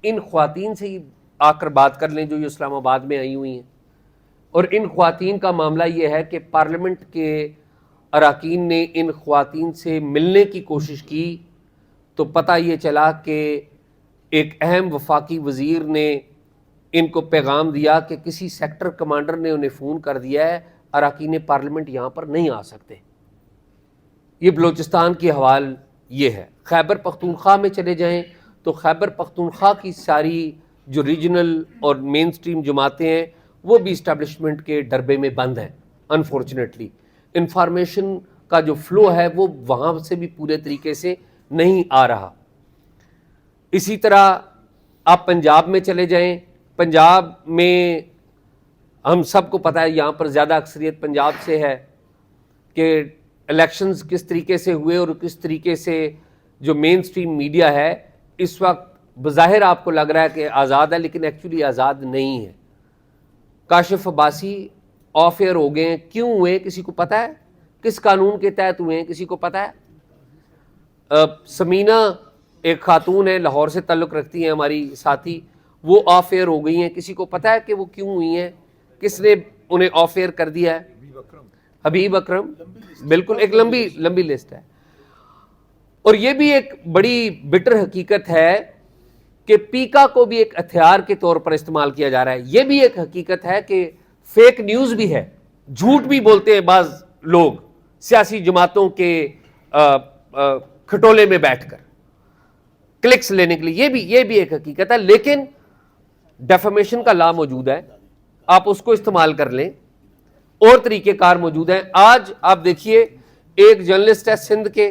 ان خواتین سے ہی آ کر بات کر لیں جو یہ اسلام آباد میں آئی ہوئی ہیں. اور ان خواتین کا معاملہ یہ ہے کہ پارلیمنٹ کے اراکین نے ان خواتین سے ملنے کی کوشش کی تو پتہ یہ چلا کہ ایک اہم وفاقی وزیر نے ان کو پیغام دیا کہ کسی سیکٹر کمانڈر نے انہیں فون کر دیا ہے اراکین پارلیمنٹ یہاں پر نہیں آ سکتے. یہ بلوچستان کی حوال یہ ہے. خیبر پختونخوا میں چلے جائیں تو خیبر پختونخوا کی ساری جو ریجنل اور مین سٹریم جماعتیں ہیں وہ بھی اسٹیبلشمنٹ کے ڈربے میں بند ہیں. انفارچونیٹلی انفارمیشن کا جو فلو ہے وہ وہاں سے بھی پورے طریقے سے نہیں آ رہا. اسی طرح آپ پنجاب میں چلے جائیں. پنجاب میں ہم سب کو پتہ ہے یہاں پر زیادہ اکثریت پنجاب سے ہے کہ الیکشنز کس طریقے سے ہوئے اور کس طریقے سے جو مین سٹریم میڈیا ہے اس وقت بظاہر آپ کو لگ رہا ہے کہ آزاد ہے لیکن ایکچولی آزاد نہیں ہے. کاشف عباسی آف ایئر ہو گئے ہیں. کیوں ہوئے کسی کو پتہ ہے؟ کس قانون کے تحت ہوئے ہیں کسی کو پتہ ہے؟ سمینہ ایک خاتون ہے لاہور سے تعلق رکھتی ہیں ہماری ساتھی, وہ آف ایئر ہو گئی ہیں. کسی کو پتہ ہے کہ وہ کیوں ہوئی ہیں؟ کس نے انہیں آف ایئر کر دیا ہے؟ حبیب اکرم. بالکل ایک لمبی لسٹ ہے. اور یہ بھی ایک بڑی بٹر حقیقت ہے کہ پیکا کو بھی ایک ہتھیار کے طور پر استعمال کیا جا رہا ہے. یہ بھی ایک حقیقت ہے کہ فیک نیوز بھی ہے, جھوٹ بھی بولتے ہیں بعض لوگ سیاسی جماعتوں کے کھٹولے میں بیٹھ کر کلکس لینے کے لیے. یہ بھی ایک حقیقت ہے. لیکن ڈیفیمیشن کا لا موجود ہے, آپ اس کو استعمال کر لیں. اور طریقہ کار موجود ہیں. آج آپ دیکھیے ایک جرنلسٹ ہے سندھ کے,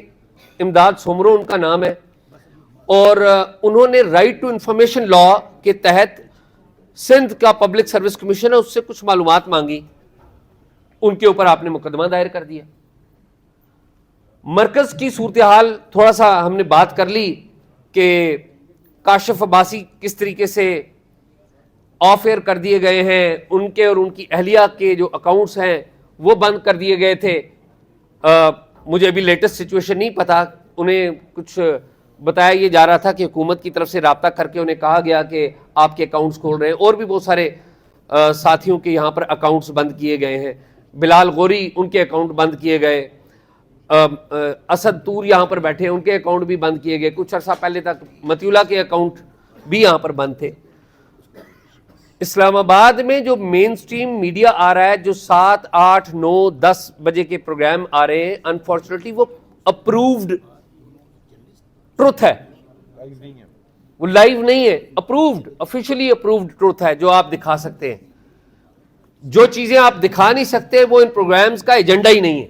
امداد سومرو ان کا نام ہے, اور انہوں نے رائٹ ٹو انفارمیشن لا کے تحت سندھ کا پبلک سروس کمیشن ہے اس سے کچھ معلومات مانگی, ان کے اوپر آپ نے مقدمہ دائر کر دیا. مرکز کی صورتحال تھوڑا سا ہم نے بات کر لی کہ کاشف عباسی کس طریقے سے آف ایئر کر دیے گئے ہیں, ان کے اور ان کی اہلیہ کے جو اکاؤنٹس ہیں وہ بند کر دیے گئے تھے. مجھے ابھی لیٹسٹ سچویشن نہیں پتا, انہیں کچھ بتایا یہ جا رہا تھا کہ حکومت کی طرف سے رابطہ کر کے انہیں کہا گیا کہ آپ کے اکاؤنٹس کھول رہے ہیں. اور بھی بہت سارے ساتھیوں کے یہاں پر اکاؤنٹس بند کیے گئے ہیں. بلال غوری ان کے اکاؤنٹ بند کیے گئے, اسد طور یہاں پر بیٹھے ہیں ان کے اکاؤنٹ بھی بند کیے گئے. کچھ عرصہ پہلے تک متی اللہ کے اکاؤنٹ بھی یہاں پر بند تھے. اسلام آباد میں جو مین سٹریم میڈیا آ رہا ہے, جو 7, 8, 9, 10 بجے کے پروگرام آ رہے ہیں, انفارچونیٹلی وہ اپرووڈ ٹروتھ ہے, وہ لائیو نہیں ہے. اپرووڈ, آفیشلی اپرووڈ ٹروتھ ہے جو آپ دکھا سکتے ہیں. جو چیزیں آپ دکھا نہیں سکتے وہ ان پروگرامز کا ایجنڈا ہی نہیں ہے.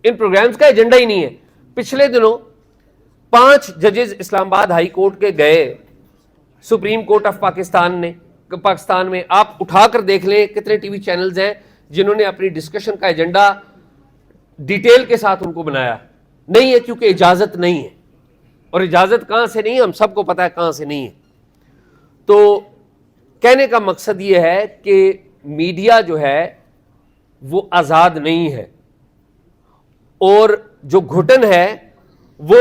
ان پروگرامز کا ایجنڈا ہی نہیں ہے. پچھلے دنوں 5 ججز اسلام آباد ہائی کورٹ کے گئے سپریم کورٹ آف پاکستان میں. آپ اٹھا کر دیکھ لیں کتنے ٹی وی چینلز ہیں جنہوں نے اپنی ڈسکشن کا ایجنڈا ڈیٹیل کے ساتھ ان کو بنایا. نہیں ہے کیونکہ اجازت نہیں ہے, اور اجازت کہاں سے نہیں ہے ہم سب کو پتا ہے کہاں سے نہیں ہے. تو کہنے کا مقصد یہ ہے کہ میڈیا جو ہے وہ آزاد نہیں ہے, اور جو گھٹن ہے وہ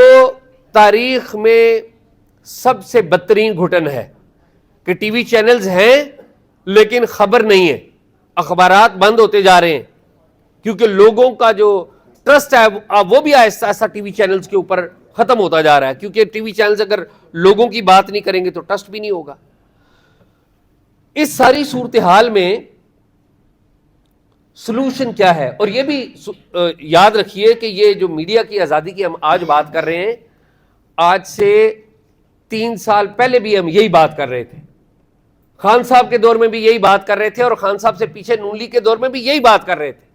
تاریخ میں سب سے بدترین گھٹن ہے کہ ٹی وی چینلز ہیں لیکن خبر نہیں ہے. اخبارات بند ہوتے جا رہے ہیں کیونکہ لوگوں کا جو ٹرسٹ ہے وہ بھی آہستہ آہستہ ٹی وی چینلز کے اوپر ختم ہوتا جا رہا ہے, کیونکہ ٹی وی چینلز اگر لوگوں کی بات نہیں کریں گے تو ٹرسٹ بھی نہیں ہوگا. اس ساری صورتحال میں سلوشن کیا ہے؟ اور یہ بھی یاد رکھیے کہ یہ جو میڈیا کی آزادی کی ہم آج بات کر رہے ہیں, آج سے 3 سال پہلے بھی ہم یہی بات کر رہے تھے. خان صاحب کے دور میں بھی یہی بات کر رہے تھے, اور خان صاحب سے پیچھے نون لیگ کے دور میں بھی یہی بات کر رہے تھے.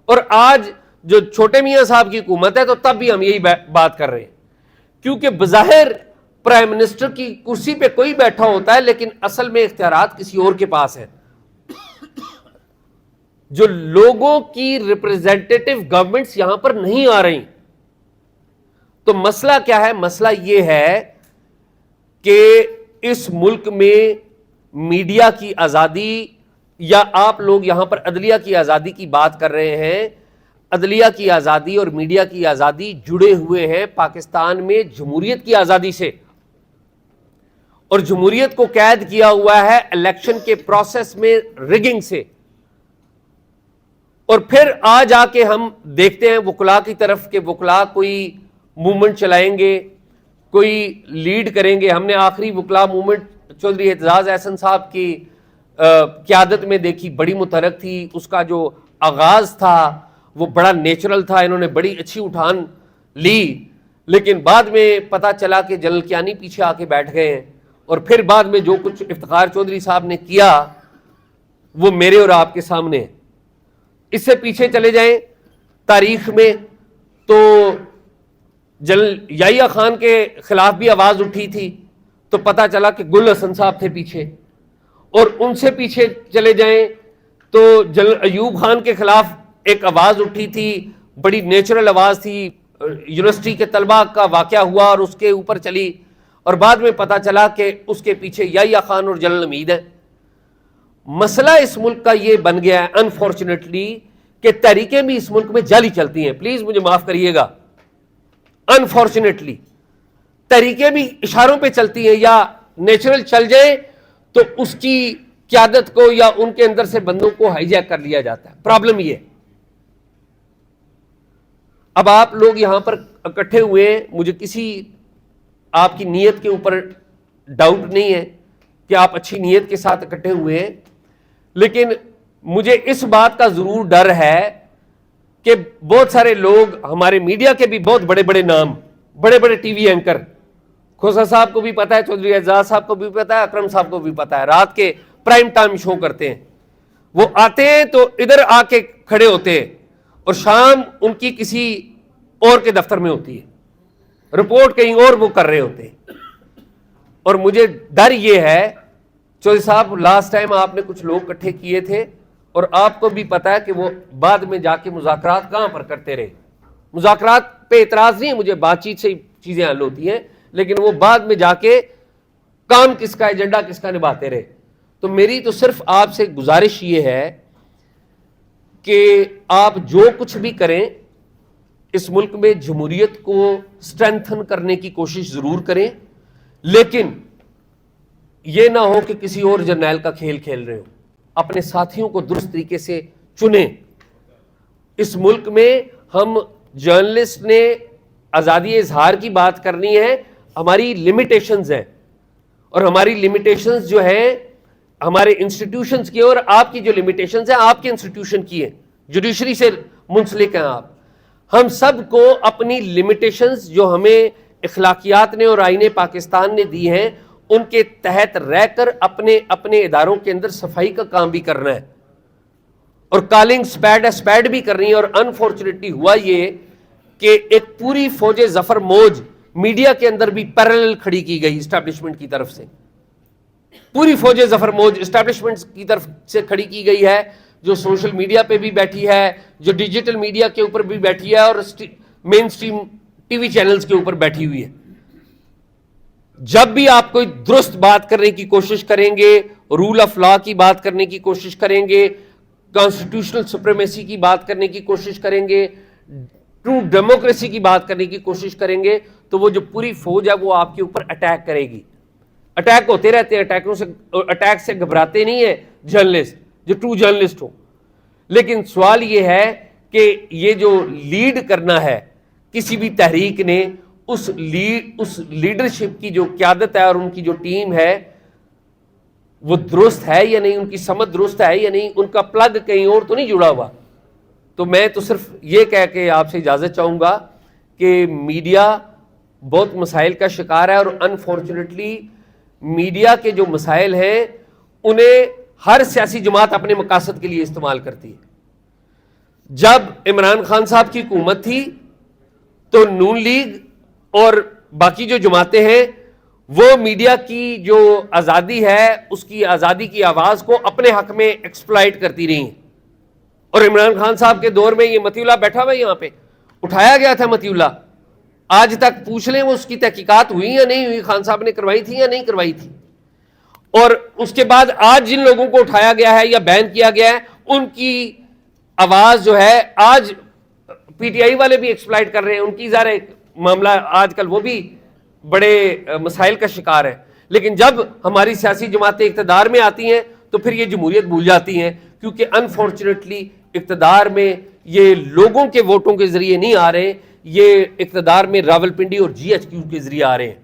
اور آج جو چھوٹے میاں صاحب کی حکومت ہے تو تب بھی ہم یہی بات کر رہے ہیں, کیونکہ بظاہر پرائم منسٹر کی کرسی پہ کوئی بیٹھا ہوتا ہے لیکن اصل میں اختیارات کسی اور کے پاس ہیں. جو لوگوں کی ریپرزینٹیٹو گورنمنٹس یہاں پر نہیں آ رہی. تو مسئلہ کیا ہے؟ مسئلہ یہ ہے کہ اس ملک میں میڈیا کی آزادی, یا آپ لوگ یہاں پر عدلیہ کی آزادی کی بات کر رہے ہیں, عدلیہ کی آزادی اور میڈیا کی آزادی جڑے ہوئے ہیں پاکستان میں جمہوریت کی آزادی سے. اور جمہوریت کو قید کیا ہوا ہے الیکشن کے پروسیس میں رگنگ سے. اور پھر آج آ کے ہم دیکھتے ہیں وکلا کی طرف کہ وکلا کوئی موومنٹ چلائیں گے, کوئی لیڈ کریں گے. ہم نے آخری وکلا موومنٹ چودھری اعتزاز احسن صاحب کی قیادت میں دیکھی, بڑی متحرک تھی. اس کا جو آغاز تھا وہ بڑا نیچرل تھا, انہوں نے بڑی اچھی اٹھان لی. لیکن بعد میں پتا چلا کہ جنرل کیانی پیچھے آ کے بیٹھ گئے ہیں, اور پھر بعد میں جو کچھ افتخار چودھری صاحب نے کیا وہ میرے اور آپ کے سامنے ہے. اس سے پیچھے چلے جائیں تاریخ میں تو جنرل یحییٰ خان کے خلاف بھی آواز اٹھی تھی, تو پتا چلا کہ گل حسن صاحب تھے پیچھے. اور ان سے پیچھے چلے جائیں تو جنرل ایوب خان کے خلاف ایک آواز اٹھی تھی, بڑی نیچرل آواز تھی. یونیورسٹی کے طلباء کا واقعہ ہوا اور اس کے اوپر چلی, اور بعد میں پتا چلا کہ اس کے پیچھے یحییٰ خان اور جنرل حمید ہیں. مسئلہ اس ملک کا یہ بن گیا ہے انفارچونیٹلی کہ تحریکیں بھی اس ملک میں جعلی چلتی ہیں. پلیز مجھے معاف کریے گا, انفارچونیٹلی تحریکیں بھی اشاروں پہ چلتی ہیں, یا نیچرل چل جائیں تو اس کی قیادت کو یا ان کے اندر سے بندوں کو ہائی جیک کر لیا جاتا ہے. پرابلم یہ ہے. اب آپ لوگ یہاں پر اکٹھے ہوئے ہیں, مجھے کسی آپ کی نیت کے اوپر ڈاؤٹ نہیں ہے کہ آپ اچھی نیت کے ساتھ اکٹھے ہوئے ہیں, لیکن مجھے اس بات کا ضرور ڈر ہے کہ بہت سارے لوگ, ہمارے میڈیا کے بھی بہت بڑے بڑے نام, بڑے بڑے ٹی وی اینکر, کھوسا صاحب کو بھی پتا ہے, چودھری اعزاز صاحب کو بھی پتا ہے, اکرم صاحب کو بھی پتا ہے, رات کے پرائم ٹائم شو کرتے ہیں. وہ آتے ہیں تو ادھر آ کے کھڑے ہوتے ہیں, اور شام ان کی کسی اور کے دفتر میں ہوتی ہے, رپورٹ کہیں اور وہ کر رہے ہوتے ہیں. اور مجھے ڈر یہ ہے چودھری صاحب, لاسٹ ٹائم آپ نے کچھ لوگ اکٹھے کیے تھے اور آپ کو بھی پتا ہے کہ وہ بعد میں جا کے مذاکرات کہاں پر کرتے رہے. مذاکرات پہ اعتراض نہیں ہے مجھے, بات چیت سے چیزیں حل ہوتی ہیں, لیکن وہ بعد میں جا کے کام کس کا, ایجنڈا کس کا نبھاتے رہے. تو میری تو صرف آپ سے گزارش یہ ہے کہ آپ جو کچھ بھی کریں اس ملک میں جمہوریت کو سٹرینتھن کرنے کی کوشش ضرور کریں, لیکن یہ نہ ہو کہ کسی اور جرنیل کا کھیل کھیل رہے ہو. اپنے ساتھیوں کو درست طریقے سے چنیں. اس ملک میں ہم جرنلسٹ نے آزادی اظہار کی بات کرنی ہے, ہماری لمیٹیشنز ہیں, اور ہماری لمیٹیشنز جو ہیں ہمارے انسٹیٹیوشنز کی, اور آپ کی جو لمیٹیشنز ہیں آپ کے انسٹیٹیوشن کی ہیں, جوڈیشری سے منسلک ہیں آپ. ہم سب کو اپنی لمیٹیشنز جو ہمیں اخلاقیات نے اور آئین پاکستان نے دی ہیں ان کے تحت رہ کر اپنے اپنے اداروں کے اندر صفائی کا کام بھی کرنا ہے, اور کالنگ سپیڈ سپیڈ بھی کرنی ہے. اور انفارچونیٹلی ہوا یہ کہ ایک پوری فوج ظفر موج میڈیا کے اندر بھی پیرالل کھڑی کی گئی اسٹیبلشمنٹ کی طرف سے. پوری فوج ظفر موج اسٹیبلشمنٹ کی طرف سے کھڑی کی گئی ہے, جو سوشل میڈیا پہ بھی بیٹھی ہے, جو ڈیجیٹل میڈیا کے اوپر بھی بیٹھی ہے, اور مین سٹریم ٹی وی چینلز کے اوپر بیٹھی ہوئی ہے. جب بھی آپ کوئی درست بات کرنے کی کوشش کریں گے, رول آف لا کی بات کرنے کی کوشش کریں گے, کانسٹیٹیوشنل سپریمیسی کی بات کرنے کی کوشش کریں گے, ٹرو ڈیموکریسی کی بات کرنے کی کوشش کریں گے, تو وہ جو پوری فوج ہے وہ آپ کے اوپر اٹیک کرے گی. اٹیک ہوتے رہتے ہیں, اٹیک سے گھبراتے نہیں ہیں جرنلسٹ, جو ٹرو جرنلسٹ ہو. لیکن سوال یہ ہے کہ یہ جو لیڈ کرنا ہے کسی بھی تحریک نے, اس لیڈرشپ کی جو قیادت ہے اور ان کی جو ٹیم ہے وہ درست ہے یا نہیں, ان کی سمت درست ہے یا نہیں, ان کا پلگ کہیں اور تو نہیں جڑا ہوا. تو میں تو صرف یہ کہہ کے آپ سے اجازت چاہوں گا کہ میڈیا بہت مسائل کا شکار ہے, اور انفارچونیٹلی میڈیا کے جو مسائل ہیں انہیں ہر سیاسی جماعت اپنے مقاصد کے لیے استعمال کرتی ہے. جب عمران خان صاحب کی حکومت تھی تو نون لیگ اور باقی جو جماعتیں ہیں وہ میڈیا کی جو آزادی ہے اس کی آزادی کی آواز کو اپنے حق میں ایکسپلائٹ کرتی رہی. اور عمران خان صاحب کے دور میں یہ متی اللہ بیٹھا ہوا یہاں پہ, اٹھایا گیا تھا متی اللہ, آج تک پوچھ لیں وہ اس کی تحقیقات ہوئی یا نہیں ہوئی, خان صاحب نے کروائی تھی یا نہیں کروائی تھی. اور اس کے بعد آج جن لوگوں کو اٹھایا گیا ہے یا بین کیا گیا ہے ان کی آواز جو ہے آج پی ٹی آئی والے بھی ایکسپلائٹ کر رہے ہیں, ان کی ظاہر معاملہ آج کل وہ بھی بڑے مسائل کا شکار ہے. لیکن جب ہماری سیاسی جماعتیں اقتدار میں آتی ہیں تو پھر یہ جمہوریت بھول جاتی ہیں، کیونکہ انفارچونیٹلی اقتدار میں یہ لوگوں کے ووٹوں کے ذریعے نہیں آ رہے، یہ اقتدار میں راولپنڈی اور جی ایچ کیو کے ذریعے آ رہے ہیں.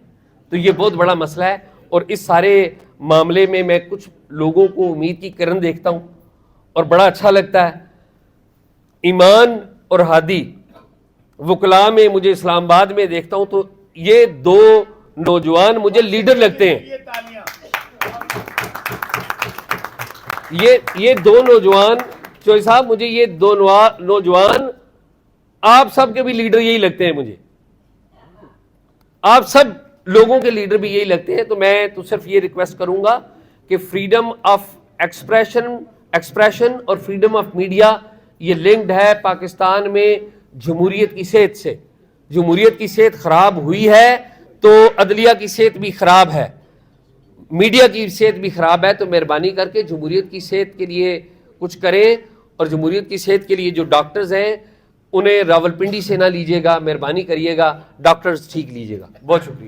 تو یہ بہت بڑا مسئلہ ہے، اور اس سارے معاملے میں کچھ لوگوں کو امید کی کرن دیکھتا ہوں اور بڑا اچھا لگتا ہے. ایمان اور ہادی وکلاء میں مجھے اسلام آباد میں دیکھتا ہوں تو یہ دو نوجوان مجھے لیڈر لگتے ہیں. یہ دو نوجوان چوہے صاحب، مجھے یہ دو نوجوان آپ سب کے بھی لیڈر یہی لگتے ہیں، مجھے آپ سب لوگوں کے لیڈر بھی یہی لگتے ہیں. تو میں تو صرف یہ ریکویسٹ کروں گا کہ فریڈم آف ایکسپریشن اور فریڈم آف میڈیا یہ لنکڈ ہے. پاکستان میں جمہوریت کی صحت سے، جمہوریت کی صحت خراب ہوئی ہے تو عدلیہ کی صحت بھی خراب ہے، میڈیا کی صحت بھی خراب ہے. تو مہربانی کر کے جمہوریت کی صحت کے لیے کچھ کریں، اور جمہوریت کی صحت کے لیے جو ڈاکٹرز ہیں انہیں راولپنڈی سے نہ لیجیے گا، مہربانی کریے گا ڈاکٹرز ٹھیک لیجیے گا. بہت شکریہ.